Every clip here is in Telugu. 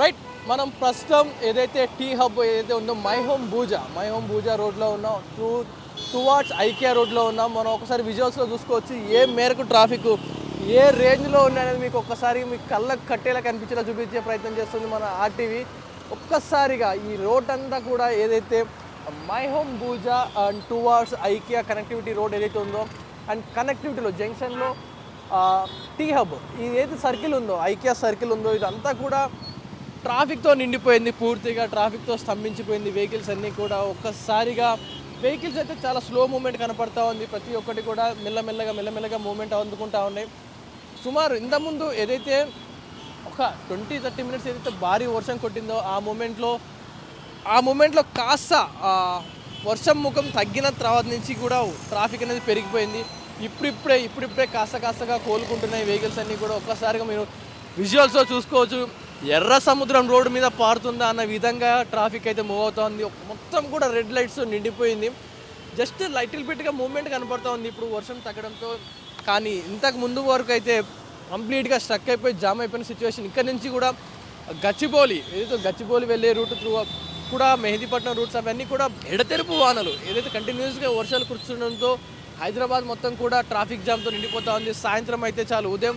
రైట్, మనం ప్రస్తుతం ఏదైతే టీ హబ్ ఏదైతే ఉందో మై హోమ్ బూజా రోడ్లో ఉన్నాం. టువార్డ్స్ ఐకియా రోడ్లో ఉన్నాం. మనం ఒకసారి విజువల్స్లో చూసుకోవచ్చు ఏ మేరకు ట్రాఫిక్ ఏ రేంజ్లో ఉన్నాయనేది మీకు ఒక్కసారి మీ కళ్ళకు కట్టేలా కనిపించేలా చూపించే ప్రయత్నం చేస్తుంది మన ఆర్టీవీ. ఒక్కసారిగా ఈ రోడ్ అంతా కూడా ఏదైతే My Home Bhooja and towards IKEA connectivity road ఏదైతే ఉందో అండ్ కనెక్టివిటీలో జంక్షన్లో టీ హబ్ ఏదైతే సర్కిల్ ఉందో ఐకియా సర్కిల్ ఉందో ఇదంతా కూడా ట్రాఫిక్తో నిండిపోయింది. పూర్తిగా ట్రాఫిక్తో స్తంభించిపోయింది. వెహికల్స్ అన్నీ కూడా ఒక్కసారిగా వెహికల్స్ అయితే చాలా స్లో మూమెంట్ కనపడతా ఉంది. ప్రతి ఒక్కటి కూడా మెల్లమెల్లగా మూమెంట్ అందుకుంటా ఉన్నాయి. సుమారు ఇంతకుముందు ఏదైతే ఒక 20-30 మినిట్స్ ఏదైతే భారీ వర్షం కొట్టిందో ఆ మూమెంట్లో కాస్త వర్షం ముఖం తగ్గిన తర్వాత నుంచి కూడా ట్రాఫిక్ అనేది పెరిగిపోయింది. ఇప్పుడిప్పుడే కాస్తగా కోలుకుంటున్నాయి వెహికల్స్ అన్నీ కూడా. ఒక్కసారిగా మీరు విజువల్స్లో చూసుకోవచ్చు. ఎర్ర సముద్రం రోడ్డు మీద పారుతుందా అన్న విధంగా ట్రాఫిక్ అయితే మూవ్ అవుతుంది. మొత్తం కూడా రెడ్ లైట్స్ నిండిపోయింది. జస్ట్ లైటిల్ బిట్గా మూవ్మెంట్ కనపడుతూ ఉంది ఇప్పుడు వర్షం తగ్గడంతో. కానీ ఇంతకు ముందు వరకు అయితే కంప్లీట్గా స్ట్రక్ అయిపోయి జామ్ అయిపోయిన సిచ్యువేషన్. ఇక్కడ నుంచి కూడా గచ్చిబౌలి వెళ్ళే రూట్ త్రూ కూడా మెహదీపట్నం రూట్స్ అవన్నీ కూడా ఎడతెరుపు వానలు ఏదైతే కంటిన్యూస్గా వర్షాలు కురుస్తుండడంతో హైదరాబాద్ మొత్తం కూడా ట్రాఫిక్ జామ్తో నిండిపోతూ ఉంది. సాయంత్రం అయితే చాలు, ఉదయం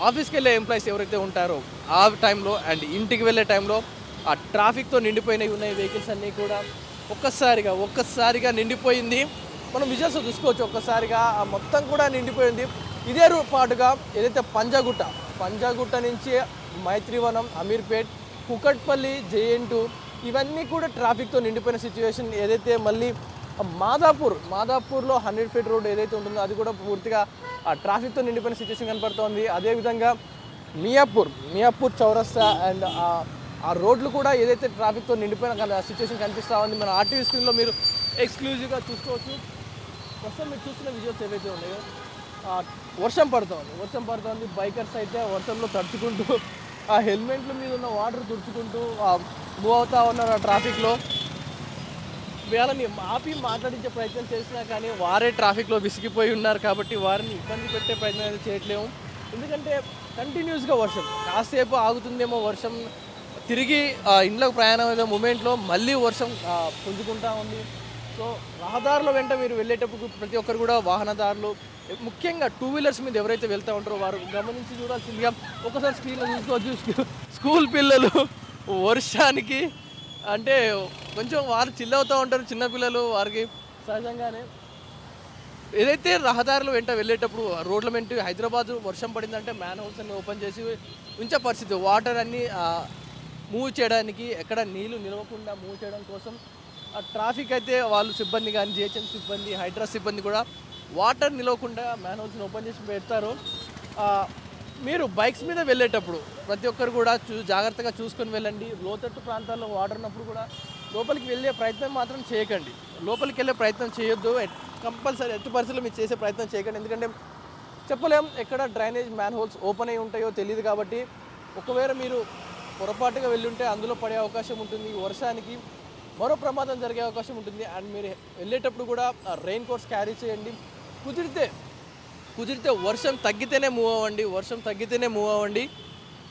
ఆఫీస్కి వెళ్ళే ఎంప్లాయీస్ ఎవరైతే ఉంటారో ఆ టైంలో అండ్ ఇంటికి వెళ్ళే టైంలో ఆ ట్రాఫిక్తో నిండిపోయినవి ఉన్నాయి వెహికల్స్ అన్నీ కూడా. ఒక్కసారిగా నిండిపోయింది. మనం విజువల్స్ చూసుకోవచ్చు. ఒక్కసారిగా ఆ మొత్తం కూడా నిండిపోయింది. ఇదే పాటుగా ఏదైతే పంజాగుట్ట నుంచి మైత్రివనం, అమీర్పేట్, కుకట్పల్లి, జేఎన్2 ఇవన్నీ కూడా ట్రాఫిక్తో నిండిపోయిన సిచ్యువేషన్. ఏదైతే మళ్ళీ మాదాపూర్లో 100 ఫీట్ రోడ్ ఏదైతే ఉంటుందో అది కూడా పూర్తిగా ఆ ట్రాఫిక్తో నిండిపోయిన సిచ్యువేషన్ కనపడుతోంది. అదేవిధంగా మియాపూర్ చౌరస్తా అండ్ ఆ రోడ్లు కూడా ఏదైతే ట్రాఫిక్తో నిండిపోయిన సిచ్యువేషన్ కనిపిస్తూ ఉంది. మన ఆర్టీవీ స్క్రీన్లో మీరు ఎక్స్క్లూజివ్గా చూసుకోవచ్చు. ప్రస్తుతం మీరు చూస్తున్న విజువల్స్ ఏవైతే ఉన్నాయో వర్షం పడుతోంది. బైకర్స్ అయితే వర్షంలో తడుచుకుంటూ ఆ హెల్మెట్ల మీద ఉన్న వాటర్ తుడుచుకుంటూ మూవ్ అవుతూ ఉన్నారు ఆ ట్రాఫిక్లో. వీళ్ళని ఆపి మాట్లాడించే ప్రయత్నం చేసినా కానీ వారే ట్రాఫిక్లో విసిగిపోయి ఉన్నారు కాబట్టి వారిని ఇబ్బంది పెట్టే ప్రయత్నం అయితే చేయట్లేము. ఎందుకంటే కంటిన్యూస్గా వర్షం, కాసేపు ఆగుతుందేమో వర్షం, తిరిగి ఇంట్లోకి ప్రయాణం అయ్యే మూమెంట్లో మళ్ళీ వర్షం పుంజుకుంటూ ఉంది. సో రహదారుల వెంట మీరు వెళ్ళేటప్పుడు ప్రతి ఒక్కరు కూడా వాహనదారులు, ముఖ్యంగా 2 వీలర్స్ మీద ఎవరైతే వెళ్తూ ఉంటారో వారు గమనించి చూడాల్సిందిగా. ఒకసారి స్క్రీన్లో చూసుకోవచ్చు. స్కూల్ పిల్లలు వర్షానికి అంటే కొంచెం వారు చిల్ అవుతూ ఉంటారు. చిన్నపిల్లలు వారికి సహజంగానే ఏదైతే రహదారులు వెంట వెళ్ళేటప్పుడు రోడ్ల వెంట హైదరాబాద్ వర్షం పడిందంటే మ్యాన్ హోల్స్ అన్ని ఓపెన్ చేసి ఉంచే పరిస్థితి. వాటర్ అన్నీ మూవ్ చేయడానికి, ఎక్కడ నీళ్లు నిలవకుండా మూవ్ చేయడం కోసం ఆ ట్రాఫిక్ అయితే వాళ్ళు సిబ్బంది కానీ జిహెచ్ఎం సిబ్బంది, హైడ్రా సిబ్బంది కూడా వాటర్ నిలవకుండా మ్యాన్ హోల్స్ని ఓపెన్ చేసి పెడతారు. మీరు బైక్స్ మీద వెళ్ళేటప్పుడు ప్రతి ఒక్కరు కూడా జాగ్రత్తగా చూసుకొని వెళ్ళండి. లోతట్టు ప్రాంతాల్లో వాటర్ ఉన్నప్పుడు కూడా లోపలికి వెళ్ళే ప్రయత్నం మాత్రం చేయకండి. లోపలికి వెళ్ళే ప్రయత్నం చేయొద్దు. కంపల్సరీ ఎట్టి పరిస్థితుల్లో మీరు చేసే ప్రయత్నం చేయకండి. ఎందుకంటే చెప్పలేం ఎక్కడ డ్రైనేజ్ మ్యాన్ హోల్స్ ఓపెన్ అయి ఉంటాయో తెలియదు. కాబట్టి ఒకవేళ మీరు పొరపాటుగా వెళ్ళుంటే అందులో పడే అవకాశం ఉంటుంది. వర్షానికి మరో ప్రమాదం జరిగే అవకాశం ఉంటుంది. అండ్ మీరు వెళ్ళేటప్పుడు కూడా రెయిన్ కోట్స్ క్యారీ చేయండి. కుదిరితే వర్షం తగ్గితేనే మూవ్ అవ్వండి.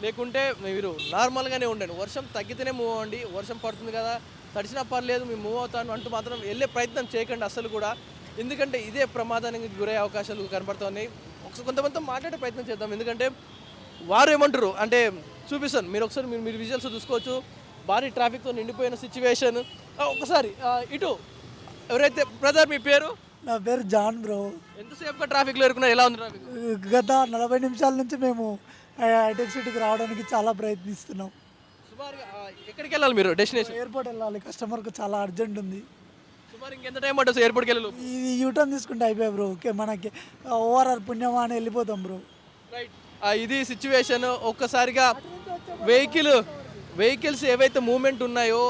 లేకుంటే మీరు నార్మల్గానే ఉండండి. వర్షం తగ్గితేనే మూవ్ అవ్వండి. వర్షం పడుతుంది కదా, తడిచినా పర్లేదు, మేము మూవ్ అవుతాను అంటూ మాత్రం వెళ్ళే ప్రయత్నం చేయకండి అసలు కూడా. ఎందుకంటే ఇదే ప్రమాదానికి గురయ్యే అవకాశాలు కనపడుతున్నాయి. కొంతమందితో మాట్లాడే ప్రయత్నం చేద్దాం. ఎందుకంటే వారు ఏమంటారు అంటే చూపిస్తాను. మీరు విజువల్స్ చూసుకోవచ్చు. భారీ ట్రాఫిక్తో నిండిపోయిన సిచ్యువేషన్. ఒకసారి ఇటు ఎవరైతే బ్రదర్, మీ పేరు? నా పేరు జాన్ బ్రో. ఎంతసేపుగా ట్రాఫిక్లో ఎరుకున్నా, ఎలా ఉంది ట్రాఫిక్? గత 40 నిమిషాల నుంచి మేము హైటెక్ సిటీకి రావడానికి చాలా ప్రయత్నిస్తున్నాం. సుమారుగా ఎక్కడికి వెళ్ళాలి మీరు? డెస్టినేషన్ ఎయిర్పోర్ట్ వెళ్ళాలి. కస్టమర్కి చాలా అర్జెంట్ ఉంది. సుమారు ఇంకెంత టైం పడుతుంది ఎయిర్పోర్ట్కి వెళ్ళాలి? ఇది యూటర్న్ తీసుకుంటే అయిపోయాయి బ్రో. ఓకే, మనకి ఓఆర్ఆర్ పుణ్యమా అని వెళ్ళిపోతాం బ్రో. రైట్, ఇది సిచ్యువేషన్. ఒక్కసారిగా వెహికల్స్ ఏవైతే మూమెంట్ ఉన్నాయో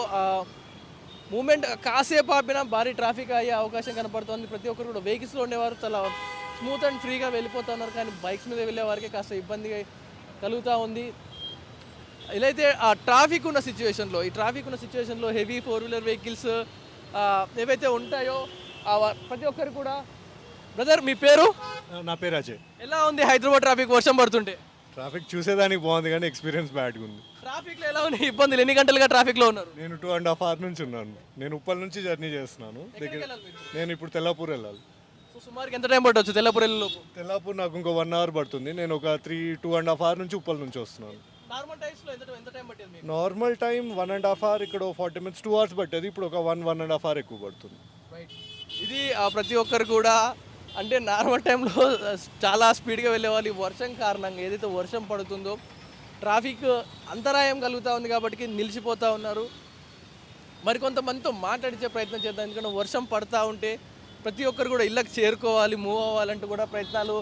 మూమెంట్ కాసేపు ఆపినా భారీ ట్రాఫిక్ అయ్యే అవకాశం కనపడుతుంది. ప్రతి ఒక్కరు కూడా వెహికల్స్లో ఉండేవారు చాలా స్మూత్ అండ్ ఫ్రీగా వెళ్ళిపోతున్నారు. కానీ బైక్స్ మీద వెళ్ళే వారికి కాస్త ఇబ్బంది కలుగుతూ ఉంది. ఇలా అయితే ఈ ట్రాఫిక్ ఉన్న సిచ్యువేషన్లో హెవీ 4 వీలర్ వెహికల్స్ ఏవైతే ఉంటాయో ప్రతి ఒక్కరు కూడా. బ్రదర్, మీ పేరు? నా పేరు అజయ్. ఎలా ఉంది హైదరాబాద్ ట్రాఫిక్ వర్షం పడుతుంటే? ట్రాఫిక్ చూసేదానికి బాగుంది కానీ ఎక్స్పీరియన్స్ బ్యాడ్గా ఉంది. ట్రాఫిక్లో ఎలా ఉన్నాయి ఇబ్బందులు? ఎన్ని గంటలుగా ట్రాఫిక్లో ఉన్నారు? నేను 2.5 hours నుంచి ఉన్నాను. నేను ఉప్పల్ నుంచి జర్నీ చేస్తున్నాను. నేను ఇప్పుడు తెల్లాపూర్ వెళ్ళాలి. సో సుమారుగా ఎంత టైం పట్టవచ్చు తెల్లపూర్ లోపు? తెల్లాపూర్ నాకు ఇంకో 1 hour పడుతుంది. నేను ఒక 2.5 hours నుంచి ఉప్పల్ నుంచి వస్తున్నాను. నార్మల్ టైమ్స్లో ఎంత టైం పట్టేది మీకు? నార్మల్ టైం 1.5 hours, ఇక్కడ 40 minutes 2 hours పట్టేది. ఇప్పుడు ఒక 1.5 hours ఎక్కువ పడుతుంది. రైట్. ఇది ప్రతి ఒక్కరు కూడా అంటే నార్మల్ టైంలో చాలా స్పీడ్గా వెళ్ళే వాళ్ళు ఈ వర్షం కారణంగా ఏదైతే వర్షం పడుతుందో ట్రాఫిక్ అంతరాయం కలుగుతూ ఉంది కాబట్టి నిలిచిపోతూ ఉన్నారు. మరికొంతమందితో మాట్లాడించే ప్రయత్నం చేద్దాం. ఎందుకంటే వర్షం పడుతూ ఉంటే ప్రతి ఒక్కరు కూడా ఇళ్ళకి చేరుకోవాలి, మూవ్ అవ్వాలంటూ కూడా ప్రయత్నాలు.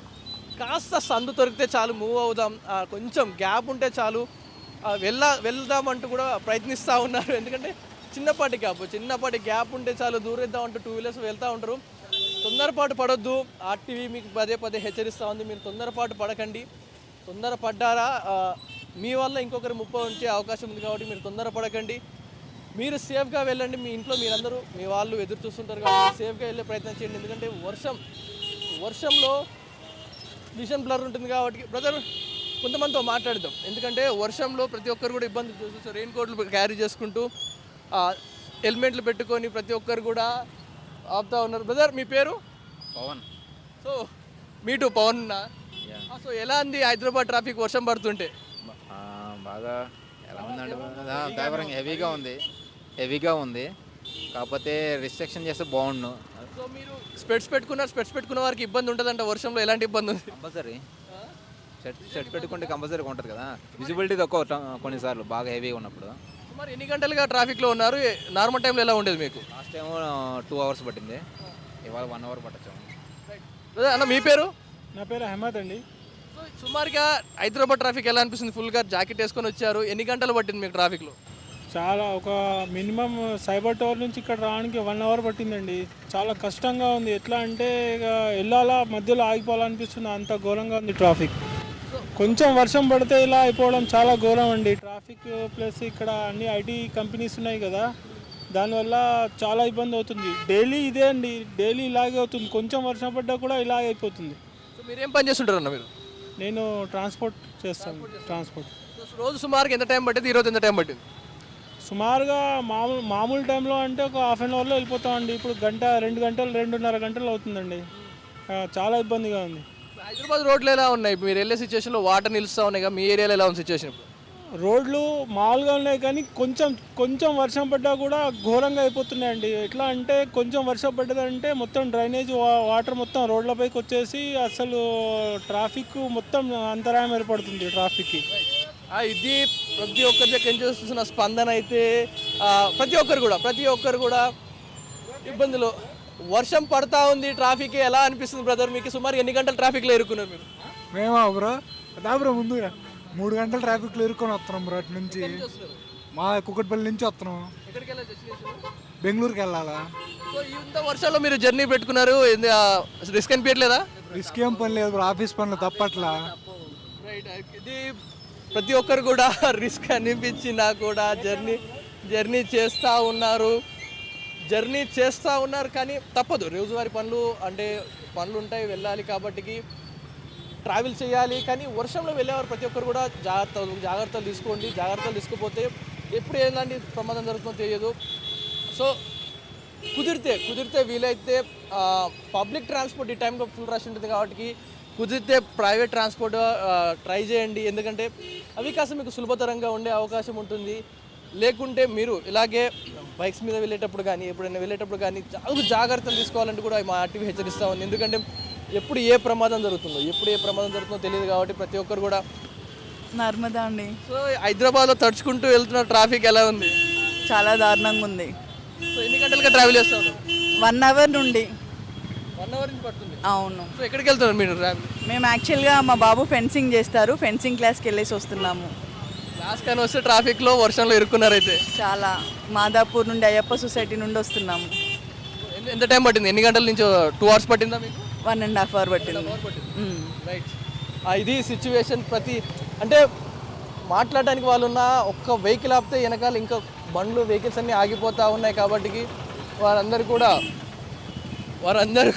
కాస్త సందు దొరికితే చాలు మూవ్ అవుదాం, కొంచెం గ్యాప్ ఉంటే చాలు వెళ్దామంటూ కూడా ప్రయత్నిస్తూ ఉన్నారు. ఎందుకంటే చిన్నపాటి గ్యాప్ ఉంటే చాలు దూరేద్దాం అంటూ 2 wheelers వెళ్తూ ఉంటారు. తొందరపాటు పడొద్దు. ఆర్టీవీ మీకు పదే హెచ్చరిస్తూ ఉంది, మీరు తొందరపాటు పడకండి. తొందరపడ్డారా మీ వల్ల ఇంకొకరు ముప్పు ఉంచే అవకాశం ఉంది కాబట్టి మీరు తొందరపడకండి. మీరు సేఫ్గా వెళ్ళండి. మీ ఇంట్లో మీరందరూ మీ వాళ్ళు ఎదురు చూస్తుంటారు కాబట్టి సేఫ్గా వెళ్ళే ప్రయత్నం చేయండి. ఎందుకంటే వర్షంలో విజన్ బ్లర్ ఉంటుంది కాబట్టి. బ్రదర్, కొంతమందితో మాట్లాడదాం. ఎందుకంటే వర్షంలో ప్రతి ఒక్కరు కూడా ఇబ్బంది చూస్తారు. రెయిన్ కోట్లు క్యారీ చేసుకుంటూ హెల్మెట్లు పెట్టుకొని ప్రతి ఒక్కరు కూడా ఆపుతా ఉన్నారు. బ్రదర్, మీ పేరు? Pavan. So meet you Pavan. So ఎలా ఉంది హైదరాబాద్ ట్రాఫిక్ వర్షం పడుతుంటే? బాగా ఎలా ఉందండి, డ్రైవరింగ్ హెవీగా ఉంది. కాకపోతే రిస్ట్రిక్షన్ చేస్తే బాగుండు. సో మీరు స్పెట్స్ పెట్టుకున్న వారికి ఇబ్బంది ఉంటుందంట వర్షంలో. ఎలాంటి ఇబ్బంది ఉంది? కంపల్సరీ సెట్ పెట్టుకుంటే కంపల్సరీ ఉంటుంది కదా. విజిబిలిటీ తక్కువ కొన్నిసార్లు బాగా హెవీగా ఉన్నప్పుడు. మరి ఎన్ని గంటలుగా ట్రాఫిక్లో ఉన్నారు? నార్మల్ టైంలో ఎలా ఉండేది మీకు? లాస్ట్ టైం 2 hours పట్టింది, ఇవాళ 1 hour పట్టచ్చు. అన్న, మీ పేరు? నా పేరు అహ్మద్ అండి. సో సుమారుగా హైదరాబాద్ ట్రాఫిక్ ఎలా అనిపిస్తుంది? ఫుల్గా జాకెట్ వేసుకొని వచ్చారు. ఎన్ని గంటలు పట్టింది మీకు ట్రాఫిక్లో? చాలా ఒక మినిమం సైబర్ టవర్ నుంచి ఇక్కడ రావడానికి 1 hour పట్టిందండి. చాలా కష్టంగా ఉంది. ఎట్లా అంటే ఇక వెళ్ళాలా, మధ్యలో ఆగిపోవాలనిపిస్తుంది, అంత ఘోరంగా ఉంది ట్రాఫిక్. కొంచెం వర్షం పడితే ఇలా అయిపోవడం చాలా ఘోరం అండి ట్రాఫిక్. ప్లస్ ఇక్కడ అన్ని ఐటీ కంపెనీస్ ఉన్నాయి కదా, దానివల్ల చాలా ఇబ్బంది అవుతుంది. డైలీ ఇదే అండి, డైలీ ఇలాగే అవుతుంది. కొంచెం వర్షం పడ్డా కూడా ఇలాగే అయిపోతుంది. సో మీరు ఏం పని చేస్తుంటారు అన్న? మీరు? నేను ట్రాన్స్పోర్ట్ చేస్తాను. ట్రాన్స్పోర్ట్. రోజు సుమారుగా ఎంత టైం పట్టింది? ఈరోజు ఎంత టైం పట్టింది? సుమారుగా మామూలు టైంలో అంటే ఒక 1/2 hourలో వెళ్ళిపోతామండి. ఇప్పుడు 2 గంటలు 2.5 గంటలు అవుతుందండి. చాలా ఇబ్బందిగా ఉంది. హైదరాబాద్ రోడ్లు ఎలా ఉన్నాయి? మీరు వెళ్ళే సిచ్యువేషన్లో వాటర్ నిలుస్తూ ఉన్నాయి కదా, మీ ఏరియాలో ఎలా ఉంది సిచ్యువేషన్? రోడ్లు మామూలుగా ఉన్నాయి కానీ కొంచెం వర్షం పడ్డా కూడా ఘోరంగా అయిపోతున్నాయండి. ఎట్లా అంటే కొంచెం వర్షం పడ్డదంటే మొత్తం డ్రైనేజ్ వాటర్ మొత్తం రోడ్లపైకి వచ్చేసి అసలు ట్రాఫిక్ మొత్తం అంతరాయం ఏర్పడుతుంది ట్రాఫిక్కి. ఇది ప్రతి ఒక్కరి దగ్గర చూస్తున్న స్పందన అయితే ప్రతి ఒక్కరు కూడా ఇబ్బందులు. వర్షం పడతా ఉంది, ట్రాఫిక్ ఎలా అనిపిస్తుంది బ్రదర్ మీకు? సుమారు ఎన్ని గంటలు ట్రాఫిక్లో ఇరుక్కున్నారు మీరు? మేమా బ్రో? బ్రో ముందు 3 గంటలు ట్రాఫిక్లో ఇరుక్కొని వస్తున్నాం బ్రో. అటు నుంచి మా కుక్కటిపల్లి నుంచి వస్తున్నాం. ఎక్కడికి వెళ్ళాలి? బెంగళూరుకి వెళ్ళాలా? సో ఇంత వర్షాల్లో మీరు జర్నీ పెట్టుకున్నారు, రిస్క్ అనిపించట్లేదా? రిస్క్ ఏం పని లేదు బ్రో, ఆఫీస్ పనులు తప్పట్లా. రైట్. ఇది ప్రతి ఒక్కరు కూడా రిస్క్ అనిపించినా కూడా జర్నీ చేస్తూ ఉన్నారు కానీ తప్పదు. రోజువారీ పనులు ఉంటాయి, వెళ్ళాలి కాబట్టి ట్రావెల్ చేయాలి. కానీ వర్షంలో వెళ్ళేవారు ప్రతి ఒక్కరు కూడా జాగ్రత్తలు తీసుకోండి. జాగ్రత్తలు తీసుకోకపోతే ఎప్పుడు ఎలాంటి ప్రమాదం జరుగుతుందో తెలియదు. సో కుదిరితే వీలైతే పబ్లిక్ ట్రాన్స్పోర్ట్ ఈ టైంలో ఫుల్ రష్ ఉంటుంది కాబట్టి కుదిరితే ప్రైవేట్ ట్రాన్స్పోర్ట్ ట్రై చేయండి. ఎందుకంటే అవి కాస్త మీకు సులభతరంగా ఉండే అవకాశం ఉంటుంది. లేకుంటే మీరు ఇలాగే బైక్స్ మీద వెళ్ళేటప్పుడు కానీ ఎప్పుడైనా వెళ్ళేటప్పుడు కానీ జాగ్రత్తలు తీసుకోవాలంటే కూడా మా ఆర్టీవీ హెచ్చరిస్తూ ఉంది. ఎందుకంటే ఎప్పుడు ఏ ప్రమాదం జరుగుతుందో తెలియదు కాబట్టి ప్రతి ఒక్కరు కూడా. నర్మదా అండి. సో హైదరాబాద్లో తడుచుకుంటూ వెళ్తున్న ట్రాఫిక్ ఎలా ఉంది? చాలా దారుణంగా ఉంది. సో ఎన్ని గంటలుగా ట్రావెల్ చేస్తూ ఉన్నారు? 1 hour నుండి. 1 hour నుంచి పడుతుంది. అవును. సో ఎక్కడికి వెళ్తున్నారు మీరు ట్రావెల్? మేము యాక్చువల్గా మా బాబు ఫెన్సింగ్ చేస్తారు, ఫెన్సింగ్ క్లాస్కి వెళ్ళేసి వస్తున్నాము. క్లాస్ కానీ వస్తే ట్రాఫిక్లో వర్షంలో ఇరుక్కున్నారైతే చాలా మాదాపూర్ నుండి అయ్యప్ప సొసైటీ నుండి వస్తున్నాము. ఎంత టైం పట్టింది? ఎన్ని గంటల నుంచి? 2 hours పట్టిందా మీకు? 1.5 hour పట్టింది. రైట్. ఇది సిచ్యువేషన్. అంటే మాట్లాడడానికి వాళ్ళు ఉన్న ఒక్క వెహికల్ ఆపితే వెనకాల ఇంకా వెహికల్స్ అన్నీ ఆగిపోతూ ఉన్నాయి కాబట్టి వారందరూ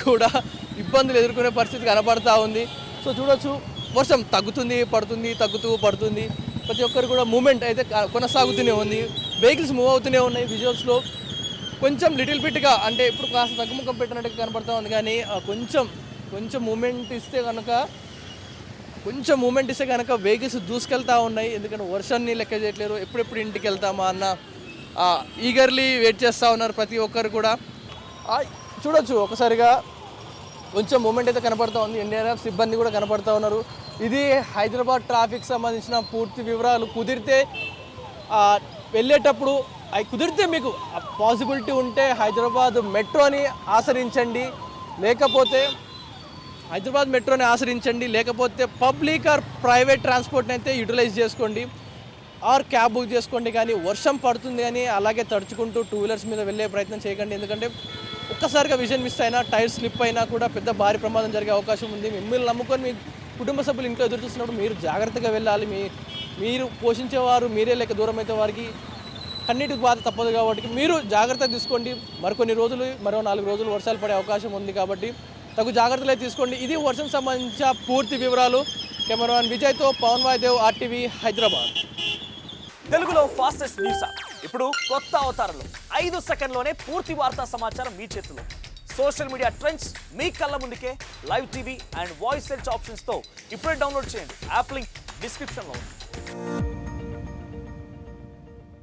కూడా ఇబ్బందులు ఎదుర్కొనే పరిస్థితి కనబడతా ఉంది. సో చూడొచ్చు వర్షం తగ్గుతుంది పడుతుంది. ప్రతి ఒక్కరు కూడా మూమెంట్ అయితే కొనసాగుతూనే ఉంది. వెహికల్స్ మూవ్ అవుతూనే ఉన్నాయి. విజువల్స్లో కొంచెం లిటిల్ బిట్గా అంటే ఇప్పుడు కాస్త తగ్గుముఖం పెట్టినట్టుగా కనబడతా ఉంది. కానీ కొంచెం మూమెంట్ ఇస్తే కనుక వెహికల్స్ దూసుకెళ్తూ ఉన్నాయి. ఎందుకంటే వర్షాన్ని లెక్క చేయట్లేరు. ఎప్పుడెప్పుడు ఇంటికి వెళ్తామా అన్న ఈగర్లీ వెయిట్ చేస్తూ ఉన్నారు ప్రతి ఒక్కరు కూడా. చూడొచ్చు ఒకసారిగా కొంచెం మూమెంట్ అయితే కనపడుతూ ఉంది. ఎన్డీఆర్ఎఫ్ సిబ్బంది కూడా కనపడుతూ ఉన్నారు. ఇది హైదరాబాద్ ట్రాఫిక్ సంబంధించిన పూర్తి వివరాలు. కుదిరితే వెళ్ళేటప్పుడు కుదిరితే మీకు పాసిబిలిటీ ఉంటే హైదరాబాద్ మెట్రోని ఆశ్రయించండి, లేకపోతే పబ్లిక్ ఆర్ ప్రైవేట్ ట్రాన్స్పోర్ట్ని అయితే యూటిలైజ్ చేసుకోండి, ఆర్ క్యాబ్ బుక్ చేసుకోండి. కానీ వర్షం పడుతుంది కానీ అలాగే తడుచుకుంటూ 2 వీలర్స్ మీద వెళ్ళే ప్రయత్నం చేయకండి. ఎందుకంటే ఒక్కసారిగా విజన్ మిస్ అయినా, టైర్ స్లిప్ అయినా కూడా పెద్ద భారీ ప్రమాదం జరిగే అవకాశం ఉంది. మిమ్మల్ని నమ్ముకొని మీ కుటుంబ సభ్యులు ఇంట్లో ఎదురు చూస్తున్నప్పుడు మీరు జాగ్రత్తగా వెళ్ళాలి. మీరు పోషించేవారు మీరే లేక దూరం అయితే వారికి కన్నీటికి బాధ తప్పదు. కాబట్టి మీరు జాగ్రత్త తీసుకోండి. మరో 4 రోజులు వర్షాలు పడే అవకాశం ఉంది కాబట్టి తగు జాగ్రత్తలే తీసుకోండి. ఇది వర్షం సంబంధించిన పూర్తి వివరాలు. కెమెరామెన్ విజయ్తో పవన్ వాయిదేవ్, RTV హైదరాబాద్. తెలుగులో ఫాస్టెస్ట్ న్యూస్ యాప్ ఇప్పుడు కొత్త అవతారంలో 5 సెకండ్లోనే పూర్తి వార్తా సమాచారం మీ చేతిలో. సోషల్ మీడియా ట్రెండ్స్ మీ కళ్ళ ముందుకే live TV and voice search ఆప్షన్స్తో ఇప్పుడే డౌన్లోడ్ చేయండి. యాప్ లింక్ డిస్క్రిప్షన్లో ఉంది.